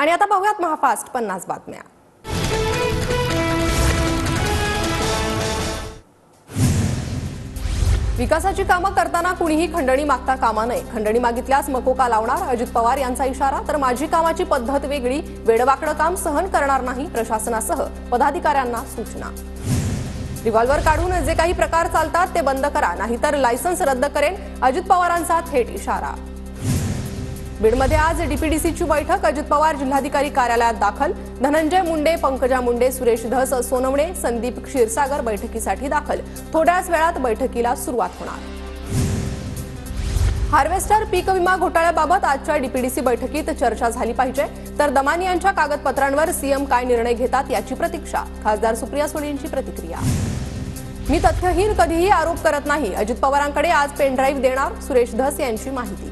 आणि आता पाहूयात महाफास्ट 50 बातम्या। विकासाची कामं करताना कुणीही खंडणी मागता कामा नये। खंडणी मागितल्यास मकोका लावणार अजित पवार यांचा इशारा। तर माझी कामाची पद्धत वेगळी, वेडवाकडं काम सहन करणार नाही, प्रशासनासह पदाधिकाऱ्यांना सूचना। रिव्हॉल्वर काढून जे काही प्रकार चालतात ते बंद करा, नाहीतर लायसन्स रद्द करेन, अजित पवारांचा थेट इशारा। बीडमध्ये आज डीपीडीसीची बैठक। अजित पवार जिल्हाधिकारी कार्यालयात दाखल। धनंजय मुंडे, पंकजा मुंडे, सुरेश धस, सोनवणे, संदीप क्षीरसागर बैठकीसाठी दाखल। थोड्याच वेळात बैठकीला सुरुवात होणार। हार्वेस्टर पीक विमा घोटाळ्याबाबत आजच्या डीपीडीसी बैठकीत चर्चा झाली पाहिजे। तर दमानी यांच्या कागदपत्रांवर सीएम काय निर्णय घेतात याची प्रतीक्षा। खासदार सुप्रिया सुळेंची प्रतिक्रिया। मी तथ्यहीन कधीही आरोप करत नाही, अजित पवारांकडे आज पेनड्राईव्ह देणार, सुरेश धस यांची माहिती।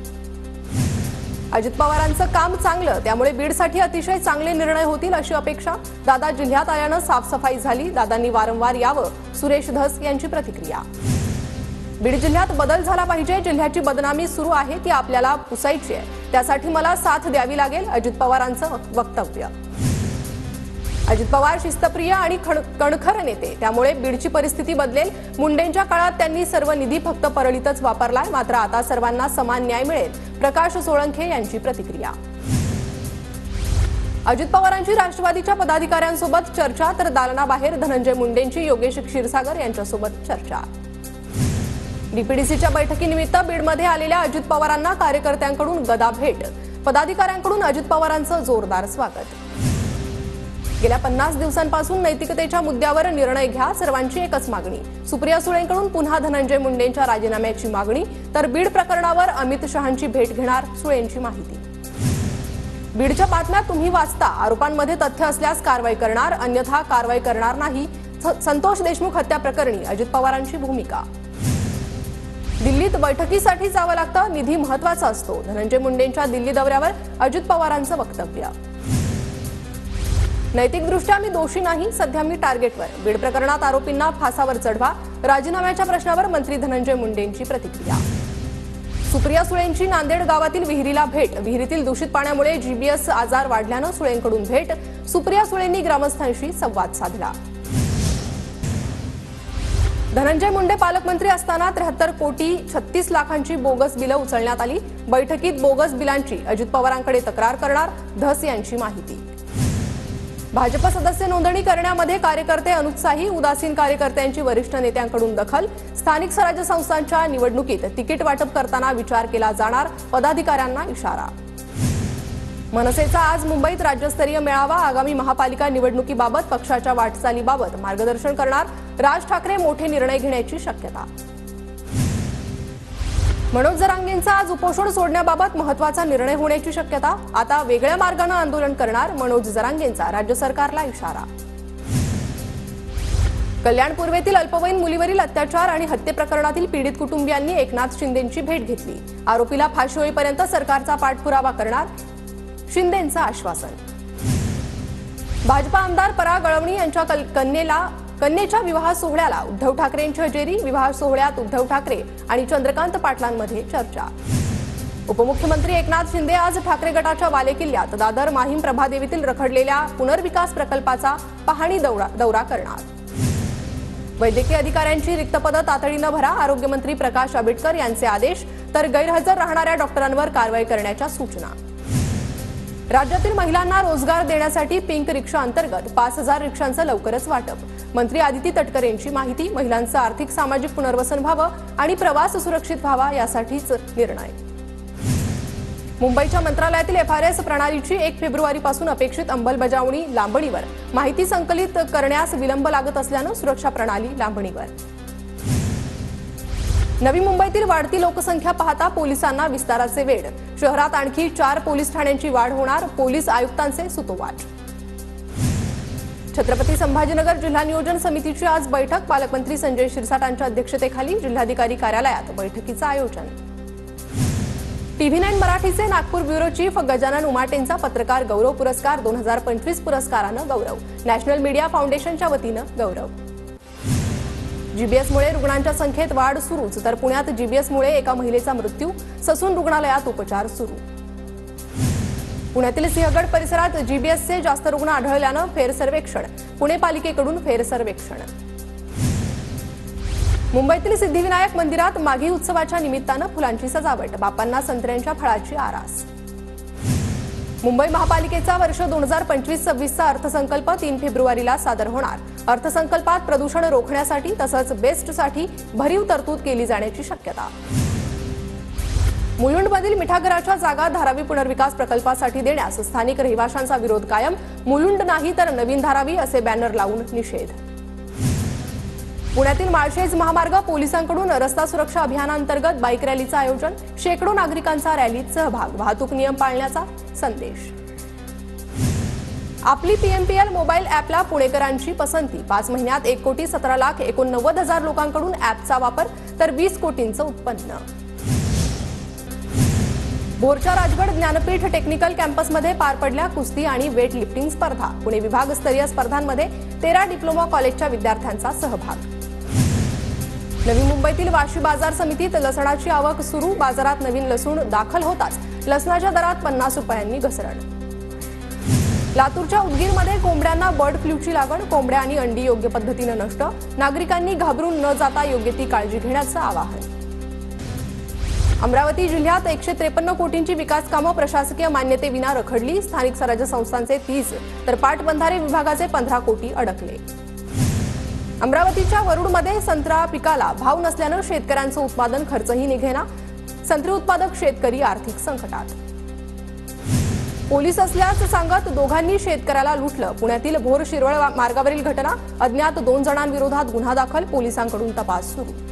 अजित पवारांचं काम चांगलं, त्यामुळे बीडसाठी अतिशय चांगले निर्णय होतील अशी अपेक्षा। दादा जिल्ह्यात आल्यानं साफसफाई झाली, दादांनी वारंवार यावं, सुरेश धस यांची प्रतिक्रिया। बीड जिल्ह्यात बदल झाला पाहिजे, जिल्ह्याची बदनामी सुरू आहे ती आपल्याला पुसायची आहे, त्यासाठी मला साथ द्यावी लागेल, अजित पवारांचं वक्तव्य। अजित पवार शिस्तप्रिय आणि कणखर नेते, त्यामुळे बीडची परिस्थिती बदलेल। मुंडेंच्या काळात त्यांनी सर्व निधी फक्त परळीतच वापरलाय, मात्र आता सर्वांना समान न्याय मिळेल, प्रकाश सोळंखे यांची प्रतिक्रिया। अजित पवारांची राष्ट्रवादीच्या पदाधिकाऱ्यांसोबत चर्चा, तर दालनाबाहेर धनंजय मुंडेंची योगेश क्षीरसागर यांच्यासोबत चर्चा। डीपीडीसीच्या बैठकीनिमित्त बीडमध्ये आलेल्या अजित पवारांना कार्यकर्त्यांकडून गदा भेट, पदाधिकाऱ्यांकडून अजित पवारांचं जोरदार स्वागत। गेल्या 50 दिवसांपासून नैतिकतेच्या मुद्द्यावर निर्णय घ्या, सर्वांची एकच मागणी। सुप्रिया सुळेंकडून पुन्हा धनंजय मुंडेंच्या राजीनाम्याची मागणी। तर बीड प्रकरणावर अमित शहांची भेट घेणार, सुळेंची माहिती। बीडच्या बातम्या तुम्ही वाचता, आरोपांमध्ये तथ्य असल्यास कारवाई करणार, अन्यथा कारवाई करणार नाही। संतोष देशमुख हत्या प्रकरणी अजित पवारांची भूमिका। दिल्लीत बैठकीसाठी जावं लागतं, निधी महत्त्वाचा असतो, धनंजय मुंडेंच्या दिल्ली दौऱ्यावर अजित पवारांचं वक्तव्य। नैतिकदृष्ट्या मी दोषी नाही, सध्या मी टार्गेटवर, बीड प्रकरणात आरोपींना फासावर चढवा, राजीनाम्याच्या प्रश्नावर मंत्री धनंजय मुंडेंची प्रतिक्रिया। सुप्रिया सुळेंची नांदेड गावातील विहिरीला भेट, विहिरीतील दूषित पाण्यामुळे जीबीएस आजार वाढल्यानं सुळेंकडून भेट, सुप्रिया सुळेंनी ग्रामस्थांशी संवाद साधला। धनंजय मुंडे पालकमंत्री असताना 73 कोटी 36 लाखांची बोगस बिलं उचलण्यात आली, बैठकीत बोगस बिलांची अजित पवारांकडे तक्रार करणार, धस यांची माहिती। भाजप सदस्य नोंदणी करण्यामध्ये कार्यकर्ते अनुत्साही, उदासीन कार्यकर्त्यांची वरिष्ठ नेत्यांकडून दखल, स्थानिक स्वराज्य संस्थांच्या निवडणुकीत तिकीट वाटप करताना विचार केला जाणार, पदाधिकाऱ्यांना इशारा। मनसेचा आज मुंबईत राज्यस्तरीय मेळावा, आगामी महापालिका निवडणुकीबाबत पक्षाच्या वाटचालीबाबत मार्गदर्शन करणार, राज ठाकरे मोठे निर्णय घेण्याची शक्यता। मनोज जरांगेंचा आज उपोषण सोडण्याबाबत महत्त्वाचा निर्णय होण्याची शक्यता, आता वेगळ्या मार्गाने आंदोलन करणार, मनोज जरांगेंचा राज्य सरकारला इशारा। कल्याण पूर्वेतील अल्पवयीन मुलीवरील अत्याचार आणि हत्ये प्रकरणातील पीडित कुटुंबियांनी एकनाथ शिंदेंची भेट घेतली, आरोपीला फाशी होईपर्यंत सरकारचा पाठपुरावा करणार, शिंदेंचं आश्वासन। भाजपा आमदार पराग अळवणी यांच्या कन्येच्या विवाह सोहळ्याला उद्धव ठाकरेंची हजेरी, विवाह सोहळ्यात उद्धव ठाकरे आणि चंद्रकांत पाटलांमध्ये चर्चा। उपमुख्यमंत्री एकनाथ शिंदे आज ठाकरे गटाच्या वालेकिल्ल्यात दादर माहीम प्रभादेवीतील रखडलेल्या पुनर्विकास प्रकल्पाचा पाहणी दौरा करणार। वैद्यकीय अधिकाऱ्यांची रिक्त पदं तातडीनं भरा, आरोग्यमंत्री प्रकाश आंबेडकर यांचे आदेश, तर गैरहजर राहणाऱ्या डॉक्टरांवर कारवाई करण्याच्या सूचना। राज्यातील महिलांना रोजगार देण्यासाठी पिंक रिक्षा अंतर्गत 5000 रिक्षांचं लवकरच वाटप, मंत्री आदिती तटकरेंची माहिती। महिलांचं आर्थिक सामाजिक पुनर्वसन व्हावं आणि प्रवास सुरक्षित व्हावा यासाठीच निर्णय। मुंबईच्या मंत्रालयातील FRS प्रणालीची 1 फेब्रुवारीपासून अपेक्षित अंमलबजावणी लांबणीवर, माहिती संकलित करण्यास विलंब लागत असल्यानं सुरक्षा प्रणाली लांबणीवर। नवी मुंबईतील वाढती लोकसंख्या पाहता पोलिसांना विस्ताराचे वेड, शहरात आणखी 4 पोलीस ठाण्यांची वाढ होणार, पोलीस आयुक्तांचे सुतोवाच। छत्रपती संभाजीनगर जिल्हा नियोजन समितीची आज बैठक, पालकमंत्री संजय शिरसाटांच्या अध्यक्षतेखाली जिल्हाधिकारी कार्यालयात बैठकीचं आयोजन। TV9 मराठीचे नागपूर ब्युरो चीफ गजानन उमाटेंचा पत्रकार गौरव पुरस्कार 2025 पुरस्कारानं गौरव, नॅशनल मीडिया फाउंडेशनच्या वतीनं गौरव। जीबीएसमुळे रुग्णांच्या संख्येत वाढ सुरूच, तर पुण्यात जीबीएसमुळे एका महिलेचा मृत्यू, ससून रुग्णालयात उपचार सुरू। पुण्यातील सिंहगड परिसरात जीबीएसचे जास्त रुग्ण आढळल्यानं फेरसर्वेक्षण, पुणे पालिकेकडून फेरसर्वेक्षण. मुंबईतील सिद्धिविनायक मंदिरात माघी उत्सवाच्या निमित्तानं फुलांची सजावट, बापांना संत्र्यांच्या फळाची आरास. मुंबई महापालिकेचा वर्ष 2025-26चा अर्थसंकल्प 3 फेब्रुवारीला सादर होणार. अर्थसंकल्पात प्रदूषण रोखण्यासाठी तसंच बेस्टसाठी भरीव तरतूद केली जाण्याची शक्यता. मुलुंडमधील मिठागराच्या जागा धारावी पुनर्विकास प्रकल्पासाठी देण्यास स्थानिक रहिवाशांचा विरोध कायम. मुलुंड नाही तर नवीन धारावी असे बॅनर लावून निषेध. पुण्यातील माळशेज महामार्ग पोलिसांकडून रस्ता सुरक्षा अभियानांतर्गत बाईक रॅलीचं आयोजन, शेकडो नागरिकांचा रॅलीत सहभाग, वाहतूक नियम पाळण्याचा संदेश. आपली पीएमपीएल मोबाईल ॲपला पुणेकरांची पसंती. 5 महिन्यात 1,17,89,000 लोकांकडून ॲपचा वापर तर 20 कोटींचं उत्पन्न. भोरच्या राजगड ज्ञानपीठ टेक्निकल कॅम्पसमध्ये पार पडल्या कुस्ती आणि वेट लिफ्टिंग स्पर्धा. पुणे विभागस्तरीय स्पर्धांमध्ये 13 डिप्लोमा कॉलेजच्या विद्यार्थ्यांचा सहभाग. नवी मुंबईतील वाशी बाजार समितीत लसणाची आवक सुरू. बाजारात नवीन लसूण दाखल होताच लसणाच्या दरात 50 रुपयांनी घसरण. लातूरच्या उदगीरमध्ये कोंबड्यांना बर्ड फ्लूची लागण. कोंबड्या आणि अंडी योग्य पद्धतीनं नष्ट. नागरिकांनी घाबरून न जाता योग्य ती काळजी घेण्याचं आवाहन. अमरावती जिल्ह्यात 153 कोटींची विकास कामं प्रशासकीय मान्यतेविना रखडली. स्थानिक स्वराज्य संस्थांचे 30 तर पाटबंधारे विभागाचे 15 कोटी अडकले. अमरावतीच्या वरुडमध्ये संत्रा पिकाला भाव नसल्यानं शेतकऱ्यांचं उत्पादन खर्चही निघेना. संत्री उत्पादक शेतकरी आर्थिक संकटात. पोलीस असल्याचं सांगत दोघांनी शेतकऱ्याला लुटलं. पुण्यातील भोर शिरवळ मार्गावरील घटना. अज्ञात 2 जणांविरोधात गुन्हा दाखल. पोलिसांकडून तपास सुरू.